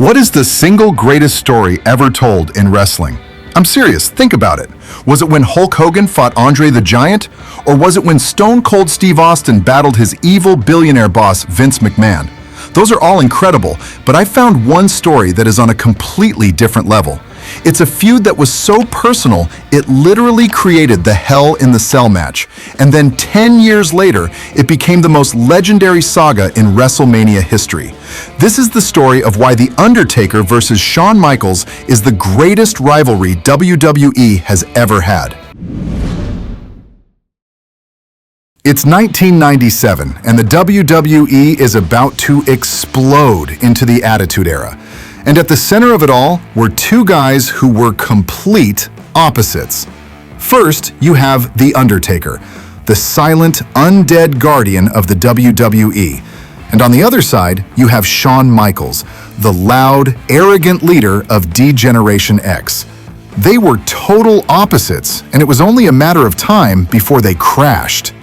What is the single greatest story ever told in wrestling? I'm serious, think about it. Was it when Hulk Hogan fought Andre the Giant? Or was it when Stone Cold Steve Austin battled his evil billionaire boss, Vince McMahon? Those are all incredible, but I found one story that is on a completely different level. It's a feud that was so personal, it literally created the Hell in the Cell match. And then 10 years later, it became the most legendary saga in WrestleMania history. This is the story of why The Undertaker versus Shawn Michaels is the greatest rivalry WWE has ever had. It's 1997, and the WWE is about to explode into the Attitude Era. And at the center of it all were two guys who were complete opposites. First, you have The Undertaker, the silent, undead guardian of the WWE. And on the other side, you have Shawn Michaels, the loud, arrogant leader of D-Generation X. They were total opposites, and it was only a matter of time before they crashed.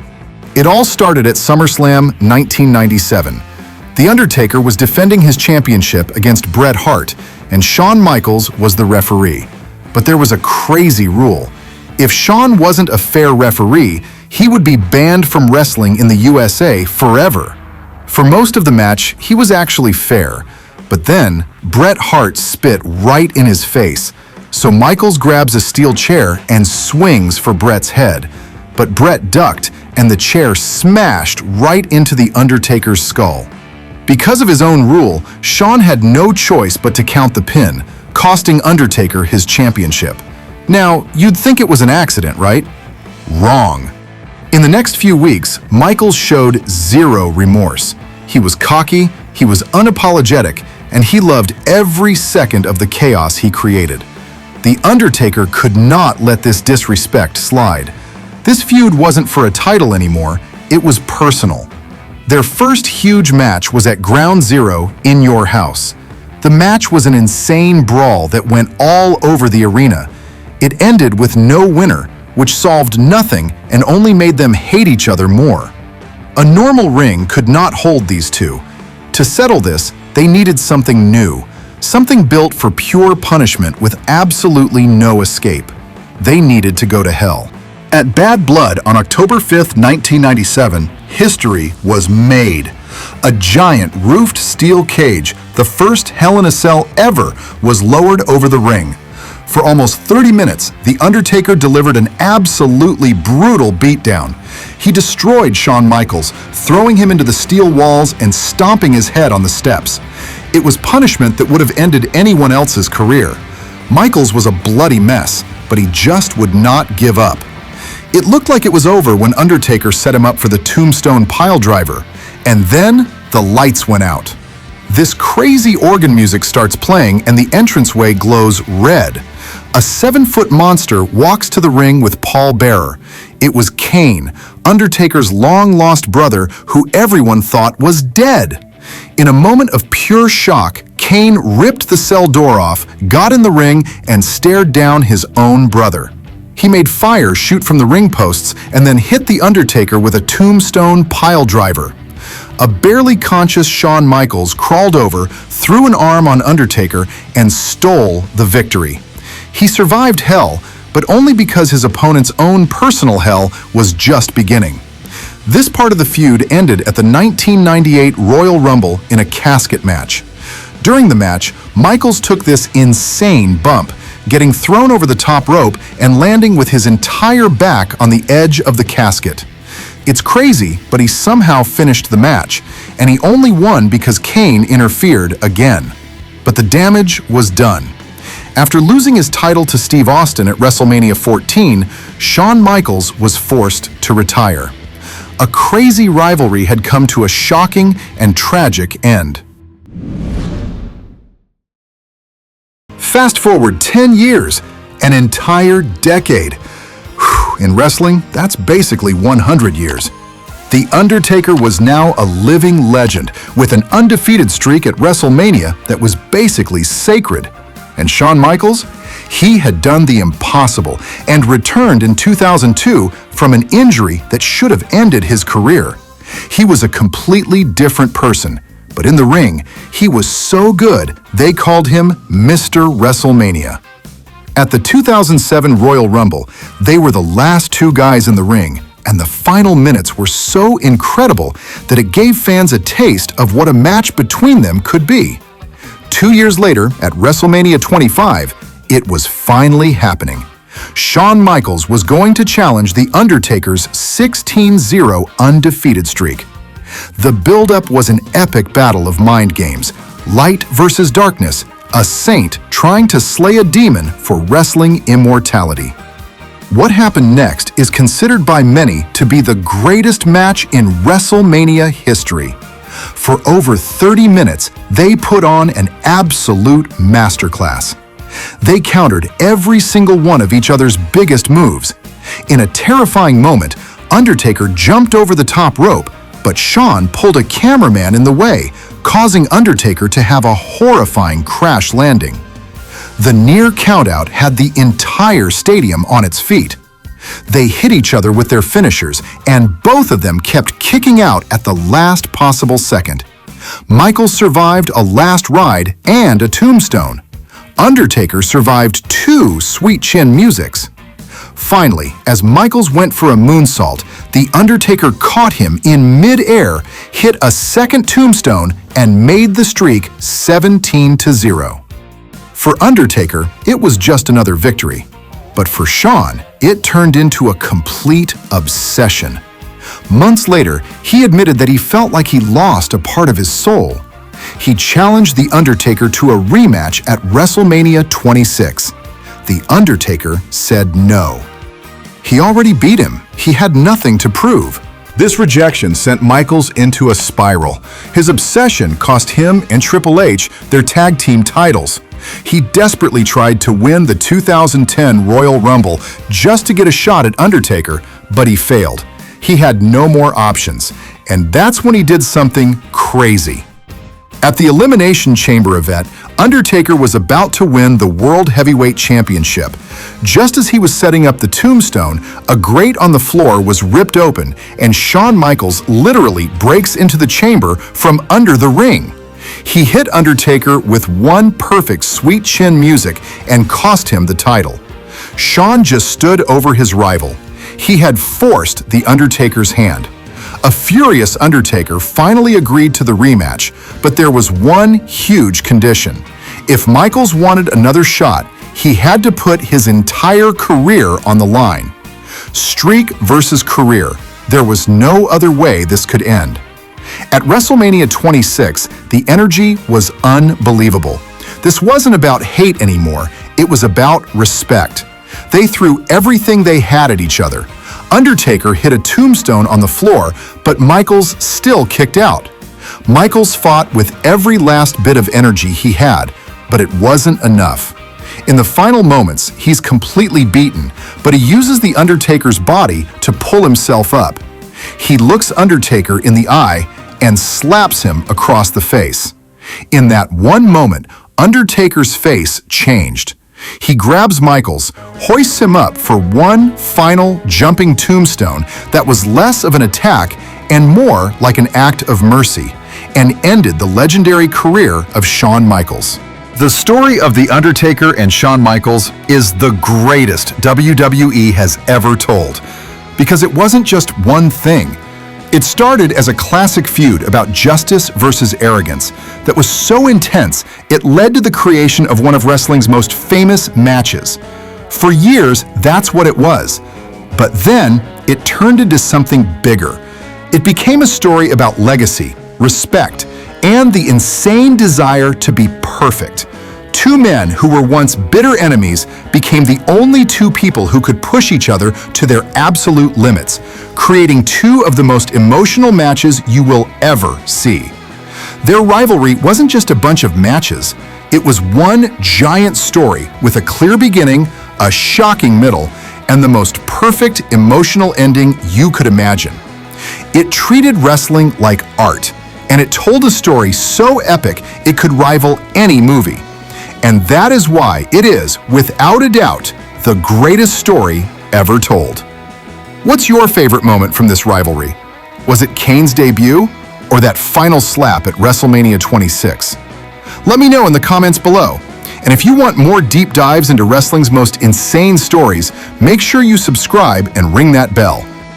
It all started at SummerSlam 1997. The Undertaker was defending his championship against Bret Hart, and Shawn Michaels was the referee. But there was a crazy rule. If Shawn wasn't a fair referee, he would be banned from wrestling in the USA forever. For most of the match, he was actually fair. But then, Bret Hart spit right in his face. So Michaels grabs a steel chair and swings for Bret's head. But Bret ducked, and the chair smashed right into the Undertaker's skull. Because of his own rule, Shawn had no choice but to count the pin, costing Undertaker his championship. Now, you'd think it was an accident, right? Wrong. In the next few weeks, Michaels showed zero remorse. He was cocky, he was unapologetic, and he loved every second of the chaos he created. The Undertaker could not let this disrespect slide. This feud wasn't for a title anymore, it was personal. Their first huge match was at Ground Zero in your house. The match was an insane brawl that went all over the arena. It ended with no winner, which solved nothing and only made them hate each other more. A normal ring could not hold these two. To settle this, they needed something new, something built for pure punishment with absolutely no escape. They needed to go to hell. At Bad Blood on October 5th, 1997, history was made. A giant roofed steel cage, the first Hell in a Cell ever, was lowered over the ring. For almost 30 minutes, The Undertaker delivered an absolutely brutal beatdown. He destroyed Shawn Michaels, throwing him into the steel walls and stomping his head on the steps. It was punishment that would have ended anyone else's career. Michaels was a bloody mess, but he just would not give up. It looked like it was over when Undertaker set him up for the Tombstone Piledriver, and then the lights went out. This crazy organ music starts playing and the entranceway glows red. A 7-foot monster walks to the ring with Paul Bearer. It was Kane, Undertaker's long-lost brother who everyone thought was dead. In a moment of pure shock, Kane ripped the cell door off, got in the ring, and stared down his own brother. He made fire shoot from the ring posts and then hit The Undertaker with a Tombstone Piledriver. A barely conscious Shawn Michaels crawled over, threw an arm on Undertaker, and stole the victory. He survived hell, but only because his opponent's own personal hell was just beginning. This part of the feud ended at the 1998 Royal Rumble in a casket match. During the match, Michaels took this insane bump, getting thrown over the top rope and landing with his entire back on the edge of the casket. It's crazy, but he somehow finished the match, and he only won because Kane interfered again. But the damage was done. After losing his title to Steve Austin at WrestleMania 14, Shawn Michaels was forced to retire. A crazy rivalry had come to a shocking and tragic end. Fast forward 10 years, an entire decade. Whew, in wrestling, that's basically 100 years. The Undertaker was now a living legend with an undefeated streak at WrestleMania that was basically sacred. And Shawn Michaels? He had done the impossible and returned in 2002 from an injury that should have ended his career. He was a completely different person, But in the ring, he was so good, they called him Mr. WrestleMania. At the 2007 Royal Rumble, they were the last two guys in the ring, and the final minutes were so incredible that it gave fans a taste of what a match between them could be. 2 years later, at WrestleMania 25, it was finally happening. Shawn Michaels was going to challenge The Undertaker's 16-0 undefeated streak. The build-up was an epic battle of mind games, light versus darkness, a saint trying to slay a demon for wrestling immortality. What happened next is considered by many to be the greatest match in WrestleMania history. For over 30 minutes, they put on an absolute masterclass. They countered every single one of each other's biggest moves. In a terrifying moment, Undertaker jumped over the top rope, but Shawn pulled a cameraman in the way, causing Undertaker to have a horrifying crash landing. The near countout had the entire stadium on its feet. They hit each other with their finishers, and both of them kept kicking out at the last possible second. Michaels survived a last ride and a tombstone. Undertaker survived 2 sweet chin musics. Finally, as Michaels went for a moonsault, The Undertaker caught him in mid-air, hit a second tombstone, and made the streak 17-0. For Undertaker, it was just another victory. But for Shawn, it turned into a complete obsession. Months later, he admitted that he felt like he lost a part of his soul. He challenged The Undertaker to a rematch at WrestleMania 26. The Undertaker said no. He already beat him. He had nothing to prove. This rejection sent Michaels into a spiral. His obsession cost him and Triple H their tag team titles. He desperately tried to win the 2010 Royal Rumble just to get a shot at Undertaker, but he failed. He had no more options, and that's when he did something crazy. At the Elimination Chamber event, Undertaker was about to win the World Heavyweight Championship. Just as he was setting up the tombstone, a grate on the floor was ripped open, and Shawn Michaels literally breaks into the chamber from under the ring. He hit Undertaker with one perfect sweet chin music and cost him the title. Shawn just stood over his rival. He had forced The Undertaker's hand. A furious Undertaker finally agreed to the rematch, but there was one huge condition. If Michaels wanted another shot, he had to put his entire career on the line. Streak versus career. There was no other way this could end. At WrestleMania 26, the energy was unbelievable. This wasn't about hate anymore, it was about respect. They threw everything they had at each other. Undertaker hit a tombstone on the floor, but Michaels still kicked out. Michaels fought with every last bit of energy he had, but it wasn't enough. In the final moments, he's completely beaten, but he uses The Undertaker's body to pull himself up. He looks Undertaker in the eye and slaps him across the face. In that one moment, Undertaker's face changed. He grabs Michaels, hoists him up for one final jumping tombstone that was less of an attack and more like an act of mercy, and ended the legendary career of Shawn Michaels. The story of The Undertaker and Shawn Michaels is the greatest WWE has ever told, because it wasn't just one thing. It started as a classic feud about justice versus arrogance that was so intense it led to the creation of one of wrestling's most famous matches. For years, that's what it was. But then, it turned into something bigger. It became a story about legacy, respect, and the insane desire to be perfect. Two men who were once bitter enemies became the only two people who could push each other to their absolute limits, creating two of the most emotional matches you will ever see. Their rivalry wasn't just a bunch of matches. It was one giant story with a clear beginning, a shocking middle, and the most perfect emotional ending you could imagine. It treated wrestling like art, and it told a story so epic it could rival any movie. And that is why it is, without a doubt, the greatest story ever told. What's your favorite moment from this rivalry? Was it Kane's debut? or that final slap at WrestleMania 26? Let me know in the comments below. And if you want more deep dives into wrestling's most insane stories, make sure you subscribe and ring that bell.